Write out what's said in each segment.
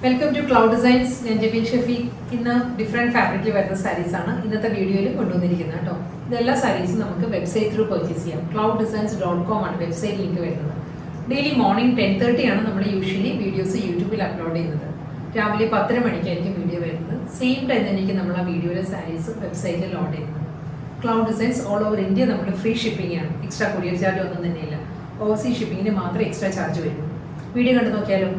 Welcome to cloud designs. ഞാൻ ജബീൻ ഷഫീഖ്. ഇന്ന് different ഫാബ്രിക്കിൽ വരുന്ന സാരീസാണ് ഇന്നത്തെ വീഡിയോയിൽ കൊണ്ടുവന്നിരിക്കുന്നത് കേട്ടോ. ഇതെല്ലാ സാരീസും നമുക്ക് വെബ്സൈറ്റ് ത്രൂ പർച്ചേസ് ചെയ്യാം. clouddesigns.com ആണ് വെബ്സൈറ്റ് ലിങ്ക് വരുന്നത്. ഡെയിലി മോർണിംഗ് 10:30 ആണ് നമ്മൾ യൂഷ്വലി വീഡിയോസ് യൂട്യൂബിൽ അപ്ലോഡ് ചെയ്യുന്നത്. രാവിലെ 10 മണിക്കായിരിക്കും വീഡിയോ വരുന്നത്. സെയിം ടൈം തന്നെയായിരിക്കും നമ്മൾ ആ വീഡിയോയിലെ സാരീസ് വെബ്സൈറ്റിൽ ലോഡ് ചെയ്യുന്നത്. Cloud designs all over India നമ്മൾ ഫ്രീ ഷിപ്പിംഗ് ആണ്. എക്സ്ട്രാ കൊറിയർ ചാർജ് ഒന്നും തന്നെയില്ല. ഓവർസീസ് ഷിപ്പിങ്ങിന് മാത്രമേ എക്സ്ട്രാ ചാർജ് വരും. വീഡിയോ കണ്ടു നോക്കിയാലോ.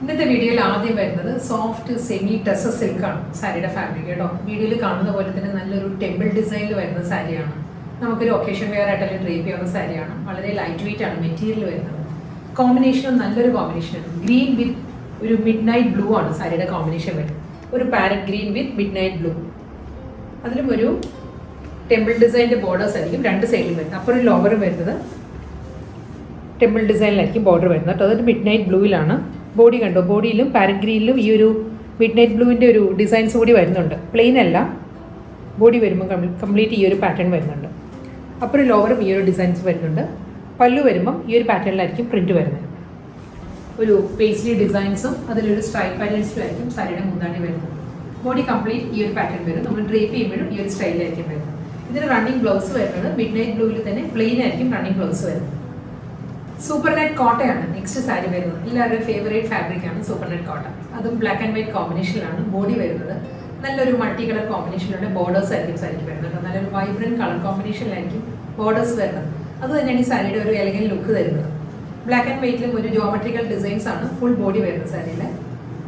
ഇന്നത്തെ വീഡിയോയിൽ ആദ്യം വരുന്നത് സോഫ്റ്റ് സെമി ടെസർ സിൽക്കാണ് സാരിയുടെ ഫാബ്രിക് കേട്ടോ. വീഡിയോയിൽ കാണുന്ന പോലെ തന്നെ നല്ലൊരു ടെമ്പിൾ ഡിസൈനിൽ വരുന്ന സാരിയാണ്. നമുക്കൊരു ഒക്കേഷൻ വെയർ ആയിട്ടല്ലേ ഡ്രേപ്പ് ചെയ്യുന്ന സാരിയാണ്. വളരെ ലൈറ്റ് വെയിറ്റ് ആണ് മെറ്റീരിയൽ വരുന്നത്. കോമ്പിനേഷനും നല്ലൊരു കോമ്പിനേഷനാണ്. ഗ്രീൻ വിത്ത് ഒരു മിഡ് നൈറ്റ് ബ്ലൂ ആണ് സാരിയുടെ കോമ്പിനേഷൻ വരുന്നത്. ഒരു പാരറ്റ് ഗ്രീൻ വിത്ത് മിഡ് നൈറ്റ് ബ്ലൂ. അതിലും ഒരു ടെമ്പിൾ ഡിസൈനിൻ്റെ ബോർഡേഴ്സ് ആയിരിക്കും രണ്ട് സൈഡിലും വരുന്നത്. അപ്പോൾ ഒരു ലോവറും വരുന്നത് ടെമ്പിൾ ഡിസൈനിലായിരിക്കും ബോർഡർ വരുന്നത് കേട്ടോ. അതൊരു മിഡ് നൈറ്റ് ബ്ലൂവിലാണ്. ബോഡി കണ്ടോ, ബോഡിയിലും പാരറ്റ് ഗ്രീനിലും ഈ ഒരു മിഡ് നൈറ്റ് ബ്ലൂവിൻ്റെ ഒരു ഡിസൈൻസ് കൂടി വരുന്നുണ്ട്. പ്ലെയിൻ അല്ല, ബോഡി വരുമ്പോൾ കംപ്ലീറ്റ് ഈ ഒരു പാറ്റേൺ വരുന്നുണ്ട്. അപ്പോൾ ഒരു ലോവറും ഈ ഒരു ഡിസൈൻസ് വരുന്നുണ്ട്. പല്ലു വരുമ്പം ഈ ഒരു പാറ്റേണിലായിരിക്കും പ്രിൻറ്റ് വരുന്നത്. ഒരു പേസ്ലി ഡിസൈൻസും അതിലൊരു സ്ട്രൈപ്പ് പാറ്റേൺസിലും ആയിരിക്കും സാരിയുടെ മുന്താണി വരുന്നത്. ബോഡി കംപ്ലീറ്റ് ഈ ഒരു പാറ്റേൺ വരും. നമ്മൾ ഡ്രേപ്പ് ചെയ്യുമ്പോഴും ഈ ഒരു സ്റ്റൈലിലായിരിക്കും വരുന്നത്. ഇതിന് റണ്ണിങ് ബ്ലൗസ് വരുന്നത് മിഡ് നൈറ്റ് ബ്ലൂവിൽ തന്നെ പ്ലെയിൻ ആയിരിക്കും റണ്ണിങ് ബ്ലൗസ് വരുന്നത്. സൂപ്പർ നെറ്റ് കോട്ടയാണ് നെക്സ്റ്റ് സാരി വരുന്നത്. എല്ലാവരുടെയും ഫേവറേറ്റ് ഫാബ്രിക്കാണ് സൂപ്പർ നെറ്റ് കോട്ട. അതും ബ്ലാക്ക് ആൻഡ് വൈറ്റ് കോമ്പിനേഷനിലാണ് ബോഡി വരുന്നത്. നല്ലൊരു മൾട്ടി കളർ കോമ്പിനേഷനിലുള്ള ബോർഡേഴ്സ് ആയിരിക്കും സാരിക്ക് വരുന്നത്. നല്ലൊരു വൈബ്രൻറ്റ് കളർ കോമ്പിനേഷനിലായിരിക്കും ബോർഡേഴ്സ് വരുന്നത്. അത് തന്നെയാണ് ഈ സാരിയുടെ ഒരു എലഗൻ ലുക്ക് തരുന്നത്. ബ്ലാക്ക് ആൻഡ് വൈറ്റിലും ഒരു ജോമെട്രിക്കൽ ഡിസൈൻസ് ആണ് ഫുൾ ബോഡി വരുന്നത്. സാരിയിൽ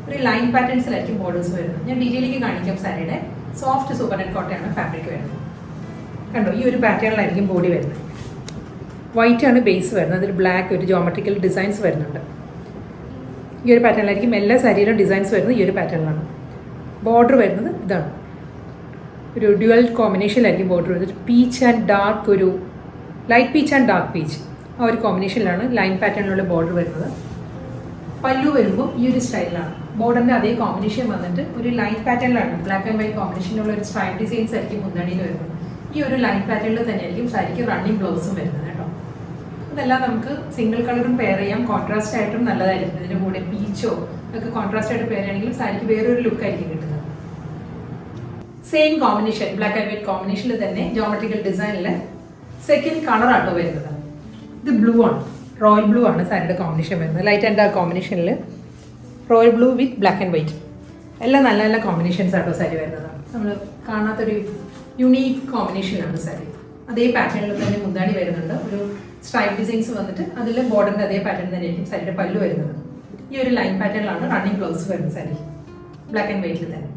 ഒരു ലൈൻ പാറ്റേൺസിലായിരിക്കും ബോർഡേഴ്സ് വരുന്നത്. ഞാൻ ഡീറ്റെയിലേക്ക് കാണിക്കാം. സാരിയുടെ സോഫ്റ്റ് സൂപ്പർ നെറ്റ് കോട്ടയാണ് ഫാബ്രിക് വരുന്നത്. കണ്ടോ, ഈ ഒരു പാറ്റേണിലായിരിക്കും ബോഡി വരുന്നത്. വൈറ്റ് ആണ് ബേസ് വരുന്നത്. അതിൽ ബ്ലാക്ക് ഒരു ജോമെട്രിക്കൽ ഡിസൈൻസ് വരുന്നുണ്ട്. ഈ ഒരു പാറ്റേണിലായിരിക്കും എല്ലാ സാരിയിലും ഡിസൈൻസ് വരുന്നത്. ഈ ഒരു പാറ്റേണിലാണ് ബോർഡർ വരുന്നത്. ഇതാണ് ഒരു ഡ്യുവൽ കോമ്പിനേഷനിലായിരിക്കും ബോർഡർ വരുന്നത്. പീച്ച് ആൻഡ് ഡാർക്ക്, ഒരു light peach and dark peach, ആ ഒരു കോമ്പിനേഷനിലാണ് ലൈൻ പാറ്റേണിലുള്ള ബോർഡർ വരുന്നത്. പല്ലു വരുമ്പോൾ ഈ ഒരു സ്റ്റൈലിലാണ്. ബോർഡറിൻ്റെ അതേ കോമ്പിനേഷൻ വന്നിട്ട് ഒരു ലൈൻ പാറ്റേണിലാണ് ബ്ലാക്ക് ആൻഡ് വൈറ്റ് കോമ്പിനേഷനുള്ള ഒരു സ്ട്രൈപ്പ് ഡിസൈൻസ് ആയിരിക്കും മുന്താണിയിൽ വരുന്നത്. ഈ ഒരു ലൈൻ പാറ്റേണിൽ തന്നെയായിരിക്കും സാരിക്ക് റണ്ണിങ് ബ്ലൗസും വരുന്നത് കേട്ടോ. ഇതെല്ലാം നമുക്ക് സിംഗിൾ കളറും പെയർ ചെയ്യാം. കോൺട്രാസ്റ്റ് ആയിട്ടും നല്ലതായിരിക്കും. ഇതിൻ്റെ കൂടെ പീച്ചോ ഒക്കെ കോൺട്രാസ്റ്റ് ആയിട്ട് പെയർ ചെയ്യണമെങ്കിലും സാരിക്ക് വേറൊരു ലുക്ക് ആയിരിക്കും കിട്ടുന്നത്. Same combination black and white കോമ്പിനേഷനിൽ തന്നെ ജോമെട്രിക്കൽ ഡിസൈനിൽ സെക്കൻഡ് കളർ ആട്ടോ വരുന്നത്. ഇത് ബ്ലൂ ആണ്, റോയൽ ബ്ലൂ ആണ് സാരിയുടെ കോമ്പിനേഷൻ വരുന്നത്. ലൈറ്റ് ആൻഡ് ഡാർക്ക് കോമ്പിനേഷനിൽ royal blue with black and white. എല്ലാം നല്ല നല്ല കോമ്പിനേഷൻസ് ആട്ടോ സാരി വരുന്നത്. നമ്മൾ കാണാത്തൊരു യുണീക്ക് കോമ്പിനേഷനാണ് സാരി. അതേ പാറ്റേണിൽ തന്നെ മുന്താണി വരുന്നുണ്ട്. ഒരു സ്ട്രൈപ്പ് ഡിസൈൻസ് വന്നിട്ട് അതിൽ ബോർഡറിൻ്റെ അതേ പാറ്റേൺ തന്നെയായിരിക്കും സാരിയുടെ പല്ലു വരുന്നത്. ഈ ഒരു ലൈൻ പാറ്റേണിലാണ് റണ്ണിങ് ബ്ലൗസ് വരുന്നത് സാരി ബ്ലാക്ക് ആൻഡ് വൈറ്റിൽ തന്നെ.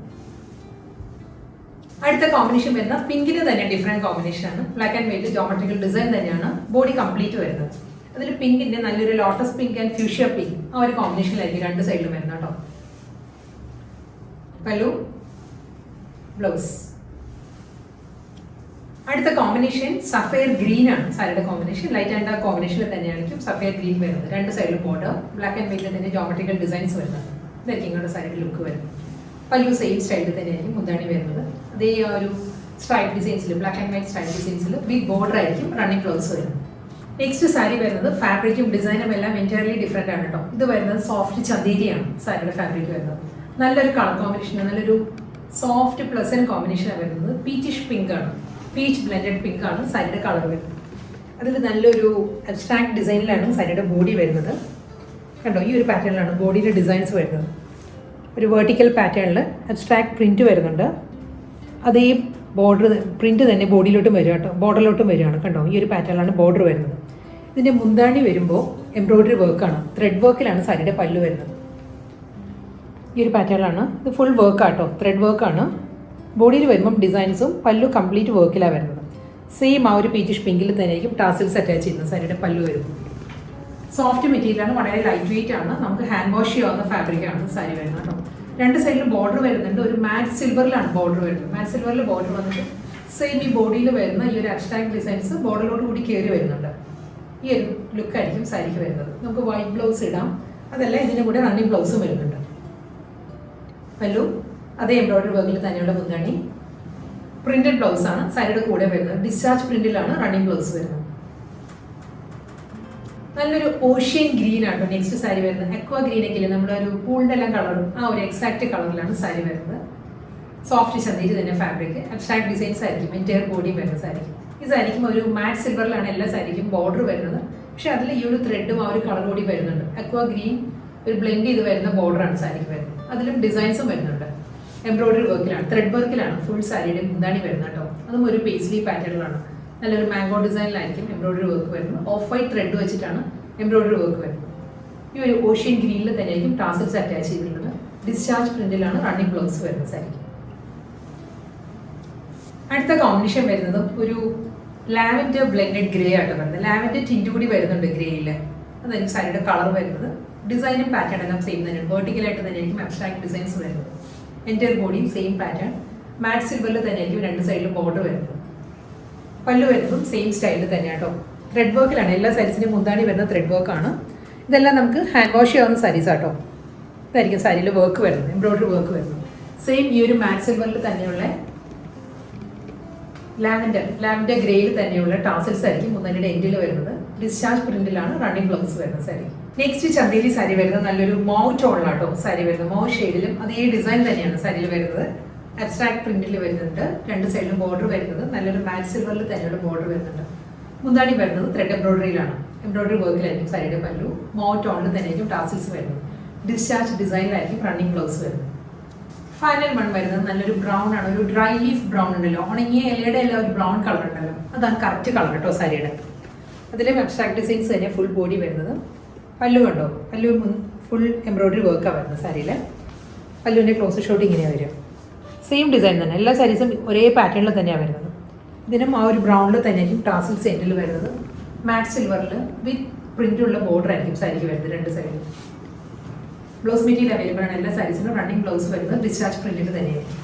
അടുത്ത കോമ്പിനേഷൻ വരുന്ന പിങ്കിന് തന്നെ ഡിഫറെൻറ്റ് കോമ്പിനേഷനാണ്. Black and white geometrical design തന്നെയാണ് ബോഡി കംപ്ലീറ്റ് വരുന്നത്. അതിൽ പിങ്കിൻ്റെ നല്ലൊരു lotus pink and fuchsia pink, ആ ഒരു കോമ്പിനേഷനിലായിരിക്കും രണ്ട് സൈഡിലും വരുന്നത് കേട്ടോ. പല്ലു, ബ്ലൗസ്. അടുത്ത കോമ്പിനേഷൻ സഫയർ ഗ്രീൻ ആണ് സാരിയുടെ കോമ്പിനേഷൻ. ലൈറ്റ് ആൻഡ് ഡാർക്ക് കോമ്പിനേഷനിൽ തന്നെയായിരിക്കും സഫയർ ഗ്രീൻ വരുന്നത്. രണ്ട് സൈഡിലും ബോർഡർ ബ്ലാക്ക് ആൻഡ് വൈറ്റിൽ തന്നെ ജോമെട്രിക്കൽ ഡിസൈൻസ് വരുന്നത്. ഇതായിരിക്കും ഇങ്ങോട്ട് സാരിയുടെ ലുക്ക് വരുന്നത്. പല്ലു സെയിം സ്റ്റൈലിൽ തന്നെയായിരിക്കും മുന്താണി വരുന്നത്. അതേ ആ ഒരു സ്ട്രൈപ്പ് ഡിസൈൻസിൽ ബ്ലാക്ക് ആൻഡ് വൈറ്റ് സ്ട്രൈപ്പ് ഡിസൈൻസിൽ ബിഗ് ബോർഡർ ആയിരിക്കും റണ്ണിങ് ബ്ലൗസ് വരുന്നത്. നെക്സ്റ്റ് സാരി വരുന്നത് ഫാബ്രിക്കും ഡിസൈനും എല്ലാം എൻറ്റയർലി ഡിഫറെൻ്റ് ആണ് കേട്ടോ. ഇത് വരുന്നത് സോഫ്റ്റ് ചന്ദേരിയാണ് സാരിയുടെ ഫാബ്രിക് വരുന്നത്. നല്ലൊരു കളർ കോമ്പിനേഷൻ, നല്ലൊരു സോഫ്റ്റ് പ്ലസൻറ്റ് കോമ്പിനേഷനാണ് വരുന്നത്. പീച്ചിഷ് പിങ്ക് ആണ്, പീച്ച് ബ്ലെൻഡഡ് പിങ്ക് ആണ് സാരിയുടെ കളർ വരുന്നത്. അതിൽ നല്ലൊരു അബ്സ്ട്രാക്ട് ഡിസൈനിലാണ് സാരിയുടെ ബോഡി വരുന്നത്. കണ്ടോ, ഈ ഒരു പാറ്റേണിലാണ് ബോഡിയുടെ ഡിസൈൻസ് വരുന്നത്. ഒരു വെർട്ടിക്കൽ പാറ്റേണിൽ അബ്സ്ട്രാക്ട് പ്രിൻറ്റ് വരുന്നുണ്ട്. അതേ ബോർഡർ പ്രിൻറ്റ് തന്നെ ബോഡിയിലോട്ടും വരിക കേട്ടോ, ബോർഡറിലോട്ടും വരികയാണ്. കണ്ടോ, ഈ ഒരു പാറ്റേണിലാണ് ബോർഡർ വരുന്നത്. ഇതിൻ്റെ മുന്താണി വരുമ്പോൾ എംബ്രോയ്ഡറി വർക്കാണ്, ത്രെഡ് വർക്കിലാണ് സാരിയുടെ പല്ലു വരുന്നത്. ഈ ഒരു പാറ്റേണിലാണ്. ഇത് ഫുൾ വർക്കാട്ടോ, ത്രെഡ് വർക്കാണ്. ബോഡിയിൽ വരുമ്പം ഡിസൈൻസും പല്ലു കംപ്ലീറ്റ് വർക്കിലാണ് വരുന്നത്. സെയിം ആ ഒരു പീച്ചിഷ് പിങ്കിൽ തന്നെയായിരിക്കും ടാസിൽസ് അറ്റാച്ച് ചെയ്യുന്നത് സാരിയുടെ പല്ലു വരുമ്പോൾ. സോഫ്റ്റ് മെറ്റീരിയലാണ്, വളരെ ലൈറ്റ് വെയിറ്റ് ആണ്. നമുക്ക് ഹാൻഡ് വാഷ് ചെയ്യാവുന്ന ഫാബ്രിക്കാണ് സാരി വരുന്നത് കേട്ടോ. രണ്ട് സൈഡിലും ബോർഡർ വരുന്നുണ്ട്. ഒരു മാറ്റ് സിൽവറിലാണ് ബോർഡർ വരുന്നത്. മാറ്റ് സിൽവറിൽ ബോർഡർ വന്നിട്ട് സെയിം ഈ ബോഡിയിൽ വരുന്ന ഈ ഒരു അബ്സ്ട്രാക്ട് ഡിസൈൻസ് ബോർഡറിലോട്ട് കൂടി കയറി വരുന്നുണ്ട്. ഈ ഒരു ലുക്കായിരിക്കും സാരിക്ക് വരുന്നത്. നമുക്ക് വൈറ്റ് ബ്ലൗസ് ഇടാം. അതല്ല, ഇതിൻ്റെ കൂടെ റണ്ണിങ് ബ്ലൗസും വരുന്നുണ്ട്. പല്ലു അതേ എംബ്രോയിഡറി വർക്കിൽ തന്നെയുള്ള മുന്താണി. പ്രിന്റഡ് ബ്ലൗസ് ആണ് സാരിയുടെ കൂടെ വരുന്നത്. ഡിസ്ചാർജ് പ്രിന്റിലാണ് റണ്ണിങ് ബ്ലൗസ് വരുന്നത്. നല്ലൊരു ഓഷ്യൻ ഗ്രീൻ ആണ് നെക്സ്റ്റ് സാരി വരുന്നത്. അക്വാ ഗ്രീൻ ഒക്കെ ഇല്ലേ, നമ്മുടെ ഒരു പൂളിൻ്റെ എല്ലാം കളറും ആ ഒരു എക്സാക്ട് കളറിലാണ് സാരി വരുന്നത്. സോഫ്റ്റ് ചന്തേരി തന്നെ ഫാബ്രിക്. അബ്സ്ട്രാക്ട് ഡിസൈൻസ് ആയിരിക്കും എൻറ്റയർ ബോഡി വരുന്ന സാരിക്കും. ഈ സാരിക്കും ഒരു മാറ്റ് സിൽവറിലാണ് എല്ലാ സാരിക്കും ബോർഡർ വരുന്നത്. പക്ഷെ അതിൽ ഈ ഒരു ത്രെഡും ആ ഒരു കളർ കൂടി വരുന്നുണ്ട്. അക്വാ ഗ്രീൻ ഒരു ബ്ലെൻഡ് ചെയ്ത് വരുന്ന ബോർഡറാണ് സാരിക്ക് വരുന്നത്. അതിലും ഡിസൈൻസും വരുന്നുണ്ട്. എംബ്രോയിഡറി വർക്കിലാണ്, ത്രെഡ് വർക്കിലാണ് ഫുൾ സാരിയുടെ മുന്താണി വരുന്നത് കേട്ടോ. അതും ഒരു പേസ്ലി പാറ്റേണിലാണ്. നല്ലൊരു മാംഗോ ഡിസൈനിലായിരിക്കും എംബ്രോയിഡറി വർക്ക് വരുന്നത്. ഓഫ് വൈറ്റ് ത്രെഡ് വെച്ചിട്ടാണ് എംബ്രോയിഡറി വർക്ക് വരുന്നത്. ഈ ഒരു ഓഷ്യൻ ഗ്രീനിൽ തന്നെയായിരിക്കും ടാസൽസ് അറ്റാച്ച് ചെയ്തിട്ടുള്ളത്. ഡിസ്ചാർജ് പ്രിന്റിലാണ് റണ്ണിങ് ബ്ലൗസ് വരുന്നത് സാരിക്ക്. അടുത്ത കോമ്പിനേഷൻ വരുന്നതും ഒരു ലാവൻഡർ ബ്ലെൻഡഡ് ഗ്രേ ആയിട്ട് വരുന്നത്. ലാവൻഡർ ടിൻറ്റ് കൂടി വരുന്നുണ്ട് ഗ്രേയിൽ. അതായിരിക്കും സാരിയുടെ കളർ വരുന്നത്. ഡിസൈനും പാറ്റേൺ എല്ലാം സെയിം തന്നെയാണ്. വെർട്ടിക്കലായിട്ട് തന്നെയായിരിക്കും അബ്സ്ട്രാക്ട് ഡിസൈൻസ് വരുന്നത്. എൻറ്റയർ ബോഡിയും സെയിം പാറ്റേൺ. മാറ്റ് സിൽവറിൽ തന്നെയായിരിക്കും രണ്ട് സൈഡിലും ബോർഡർ വരുന്നത്. പല്ലു വരുന്നതും സെയിം സ്റ്റൈലിൽ തന്നെയാണ് കേട്ടോ. ത്രെഡ് വർക്കിലാണ് എല്ലാ സാരീസിൻ്റെയും മുന്താണി വരുന്ന ത്രെഡ് വർക്കാണ്. ഇതെല്ലാം നമുക്ക് ഹാൻഡ് വാഷ് ചെയ്യാവുന്ന സാരീസ് ആട്ടോ. ഇതായിരിക്കും സാരിയിൽ വർക്ക് വരുന്നത്, എംബ്രോയിഡറി വർക്ക് വരുന്നത്. സെയിം ഈ ഒരു മാറ്റ് സിൽവറിൽ തന്നെയുള്ള ലാവൻഡർ ഗ്രേയിൽ തന്നെയുള്ള ടാസൽസ് ആയിരിക്കും മുന്താണിയുടെ എൻഡിൽ വരുന്നത്. ഡിസ്ചാർജ് പ്രിന്റിലാണ് റണ്ണിങ് ബ്ലൗസ് വരുന്നത് സാരി. നെക്സ്റ്റ് ചന്തേരി സാരി വരുന്നത് നല്ലൊരു മൗ ടോണിലാട്ടോ സാരി വരുന്നത്. മൗ ഷെയ്ഡിലും അതേ ഡിസൈൻ തന്നെയാണ് സാരിയിൽ വരുന്നത്. അബ്സ്ട്രാക്ട് പ്രിന്റിൽ വരുന്നുണ്ട്. രണ്ട് സൈഡിലും ബോർഡർ വരുന്നത് നല്ലൊരു മാറ്റ് സിൽവറിൽ തന്നെയുള്ള ബോർഡർ വരുന്നുണ്ട്. മുന്താണി വരുന്നത് ത്രെഡ് എംബ്രോയിഡറിയിലാണ്. എംബ്രോയിഡറി വർക്കിലായിരിക്കും സാരിയുടെ പല്ലു. മൗ ടോണിൽ തന്നെയായിരിക്കും ടാസൽസ് വരുന്നത്. ഡിസ്ചാർജ് ഡിസൈനിലായിരിക്കും റണ്ണിങ് ബ്ലൗസ് വരുന്നത്. ഫൈനൽ വൺ വരുന്നത് നല്ലൊരു ബ്രൗൺ ആണ്. ഒരു ഡ്രൈ ലീഫ് ബ്രൗൺ ഉണ്ടല്ലോ, ഉണങ്ങിയ ഇലയുടെ എല്ലാം ഒരു ബ്രൗൺ കളർ ഉണ്ടല്ലോ, അതാണ് കറക്റ്റ് കളർ കേട്ടോ സാരിയുടെ. അതിലെ അബ്സ്ട്രാക്ട് ഡിസൈൻസ് തന്നെ ഫുൾ ബോഡി വരുന്നത്. പല്ലു കണ്ടോ, പല്ലു ഫുൾ എംബ്രോയിഡറി വർക്കാണ് വരുന്നത് സാരിയിൽ. പല്ലുവിൻ്റെ ക്ലോസ് ഷോട്ട് ഇങ്ങനെയാണ് വരും. സെയിം ഡിസൈൻ തന്നെ, എല്ലാ സാരീസും ഒരേ പാറ്റേണിൽ തന്നെയാണ് വരുന്നത്. ഇതിനും ആ ഒരു ബ്രൗണിൽ തന്നെയായിരിക്കും ടാസിൽ സെൻറ്റിൽ വരുന്നത്. മാറ്റ് സിൽവറിൽ വിത്ത് പ്രിൻ്റുള്ള ബോർഡർ ആയിരിക്കും സാരിക്ക് വരുന്നത് രണ്ട് സൈഡിൽ. ബ്ലൗസ് മെറ്റീരിയൽ അവൈലബിൾ ആണ് എല്ലാ സാരീസിനും. റണ്ണിങ് ബ്ലൗസ് വരുന്നത് ഡിസ്ചാർജ് പ്രിന്റിൽ തന്നെയായിരിക്കും.